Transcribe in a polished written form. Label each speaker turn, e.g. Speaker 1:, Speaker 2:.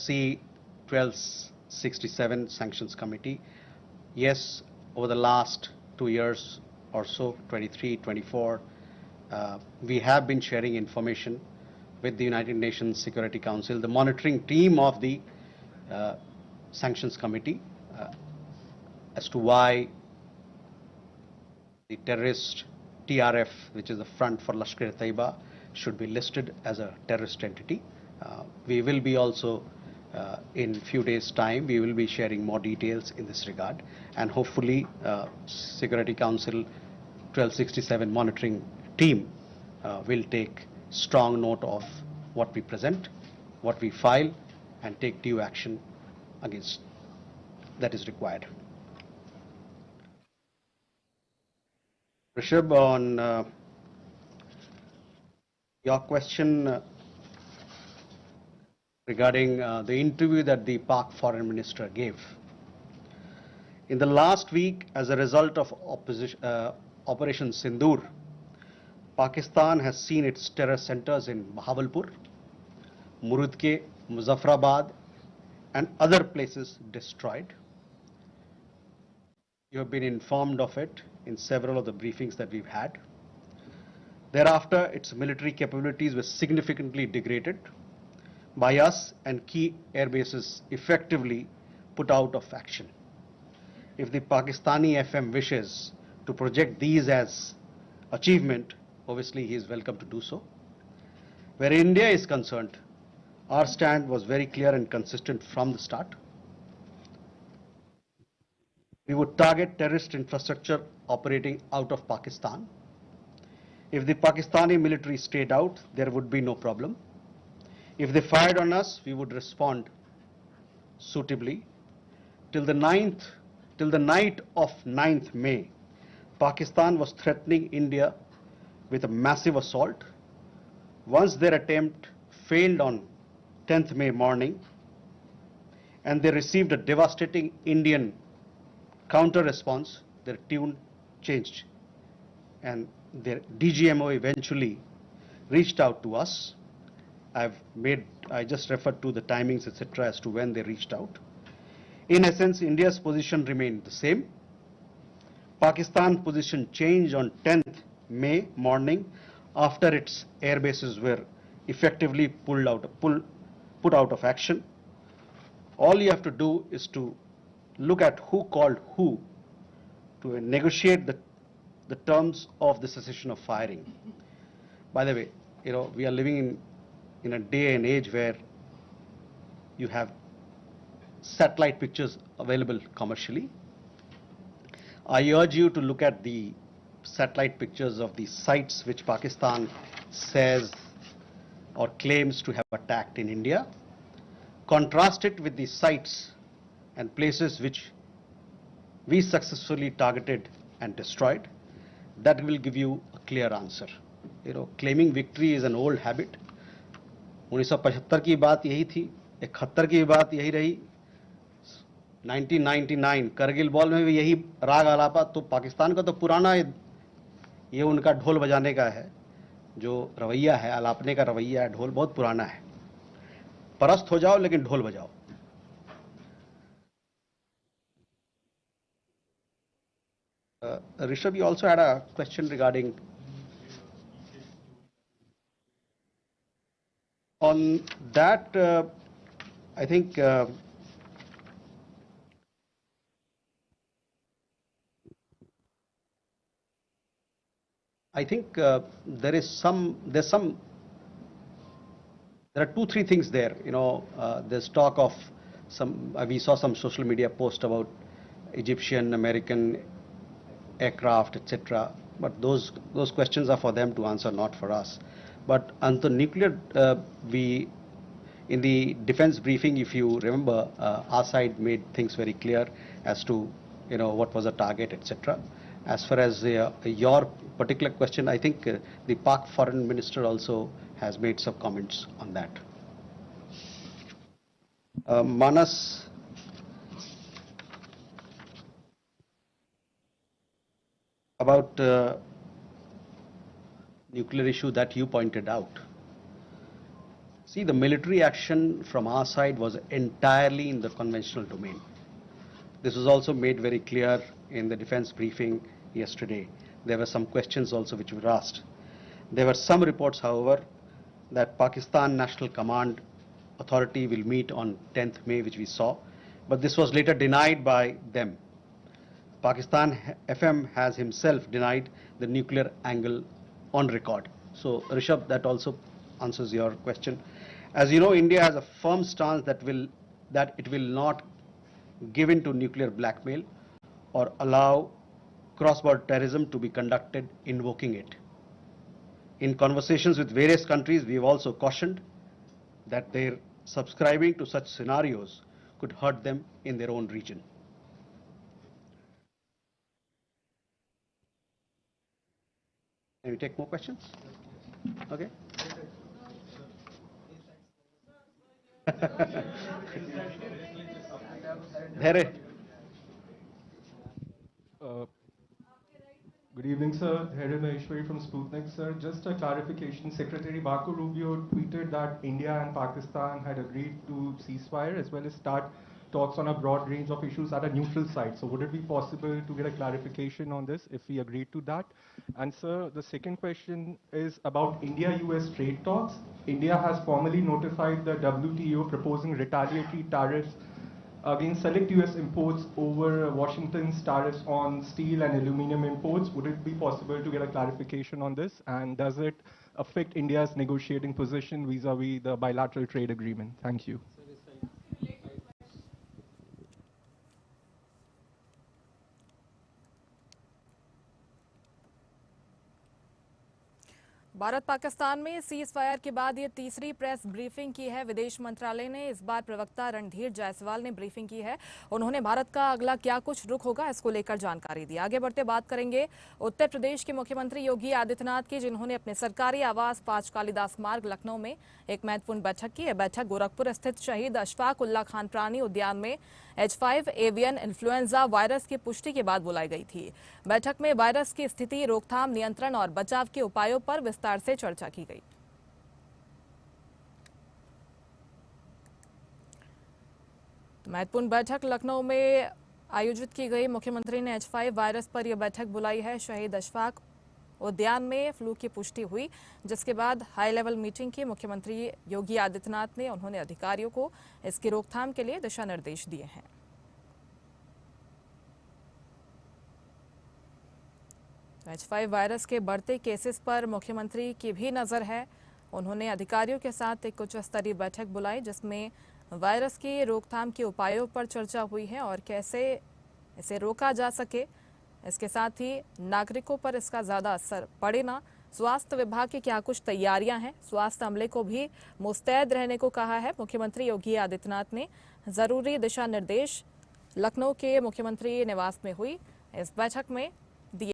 Speaker 1: see 1267 Sanctions Committee. Yes, over the last 2 years or so, 23, 24, we have been sharing information with the United Nations Security Council, the monitoring team of the Sanctions Committee, as to why the terrorist TRF, which is the front for Lashkar-e-Taiba, should be listed as a terrorist entity. We will be also, in few days' time, we will be sharing more details in this regard, and hopefully Security Council 1267 monitoring team will take strong note of what we present, what we file, and take due action against that is required. Rishabh, on your question regarding the interview that the Pak Foreign Minister gave. In the last week, as a result of Operation Sindoor, Pakistan has seen its terror centers in Bahawalpur, Murudke, Muzaffarabad, and other places destroyed. You have been informed of it in several of the briefings that we've had. Thereafter, its military capabilities were significantly degraded by us, and key air bases effectively put out of action. If the Pakistani FM wishes to project these as achievement, obviously he is welcome to do so. Where India is concerned, our stand was very clear and consistent from the start. We would target terrorist infrastructure operating out of Pakistan. If the Pakistani military stayed out, there would be no problem. If they fired on us, we would respond suitably. Till the night of 9th May, Pakistan was threatening India with a massive assault. Once their attempt failed on 10th May morning, and they received a devastating Indian counter response, their tune changed, and their DGMO eventually reached out to us. I just referred to the timings, etc., as to when they reached out. In essence, India's position remained the same. Pakistan's position changed on 10th May morning after its air bases were effectively put out of action. All you have to do is to look at who called who to negotiate the terms of the cessation of firing. By the way, we are living in a day and age where you have satellite pictures available commercially. I urge you to look at the satellite pictures of the sites which Pakistan says or claims to have attacked in India. Contrast it with the sites and places which we successfully targeted and destroyed. That will give you a clear answer. Claiming victory is an old habit. 1975 की बात यही थी, 71 की बात यही रही, 1999 Kargil ball में भी यही राग आलापा. तो पाकिस्तान का तो पुराना ये उनका ढोल बजाने का है, जो रवैया है, आलापने का रवैया है, ढोल बहुत पुराना है. परस्त हो जाओ लेकिन ढोल बजाओ. Rishabh, you also had a question regarding on that. I think there are 2-3 things there. There's talk of some. We saw some social media post about Egyptian, American aircraft, etc. But those questions are for them to answer, not for us. But on the nuclear, in the defense briefing, if you remember, our side made things very clear as to what was the target, etc. As far as your particular question, I think the Pak Foreign Minister also has made some comments on that. Manas, about nuclear issue that you pointed out. See, the military action from our side was entirely in the conventional domain. This was also made very clear in the defense briefing yesterday. There were some questions also which were asked. There were some reports, however, that Pakistan National Command Authority will meet on 10th May, which we saw, but this was later denied by them. Pakistan FM has himself denied the nuclear angle on record. So, Rishabh, that also answers your question. As you know, India has a firm stance that it will not give in to nuclear blackmail or allow cross-border terrorism to be conducted invoking it. In conversations with various countries, we have also cautioned that their subscribing to such scenarios could hurt them in their own region. Can we take more questions? Okay. Dhere.
Speaker 2: Good evening, sir. Dhere Maheshwari from Sputnik, sir. Just a clarification. Secretary Marco Rubio tweeted that India and Pakistan had agreed to ceasefire as well as start talks on a broad range of issues at a neutral site. So would it be possible to get a clarification on this if we agreed to that? And sir, the second question is about India-US trade talks. India has formally notified the WTO proposing retaliatory tariffs against select US imports over Washington's tariffs on steel and aluminum imports. Would it be possible to get a clarification on this? And does it affect India's negotiating position vis-a-vis the bilateral trade agreement? Thank you.
Speaker 3: Bharat Pakistan में cease fire के बाद ये तीसरी press briefing की है विदेश मंत्रालय ने। इस बार प्रवक्ता रणधीर जायसवाल ने ब्रीफिंग की है। उन्होंने भारत का अगला क्या कुछ रुख होगा इसको लेकर जानकारी दी। आगे बढ़ते बात करेंगे उत्तर प्रदेश के मुख्यमंत्री योगी आदित्यनाथ की, जिन्होंने अपने सरकारी आवास 5 कालिदास मार्ग लखनऊ में एक महत्वपूर्ण बैठक की है। बैठक गोरखपुर स्थित शहीद अशफाक उल्ला खान प्राणी उद्यान में H5 एवियन इन्फ्लुएंजा वायरस की पुष्टि के बाद बुलाई गई थी। बैठक में वायरस की स्थिति, रोकथाम, नियंत्रण और बचाव के उपायों पर विस्तार से चर्चा की गई। महत्वपूर्ण बैठक लखनऊ में आयोजित की गई। मुख्यमंत्री ने H5 वायरस पर यह बैठक बुलाई है। शहीद अशफाक उद्यान में फ्लू की पुष्टि हुई, जिसके बाद हाई लेवल मीटिंग की मुख्यमंत्री योगी आदित्यनाथ ने। उन्होंने अधिकारियों को इसकी रोकथाम के लिए दिशा निर्देश दिए हैं। H5 वायरस के बढ़ते केसेस पर मुख्यमंत्री की भी नजर है। उन्होंने अधिकारियों के साथ एक उच्च स्तरीय बैठक बुलाई, जिसमें वायरस की रोकथाम के उपायों पर चर्चा हुई है और कैसे इसे रोका जा सके। इसके साथ ही नागरिकों पर इसका ज्यादा असर पड़े ना, स्वास्थ्य विभाग की क्या कुछ तैयारियां हैं, स्वास्थ्य अमले को भी मुस्तैद रहने को कहा है। मुख्यमंत्री योगी आदित्यनाथ ने जरूरी दिशा निर्देश लखनऊ के मुख्यमंत्री निवास में हुई इस बैठक में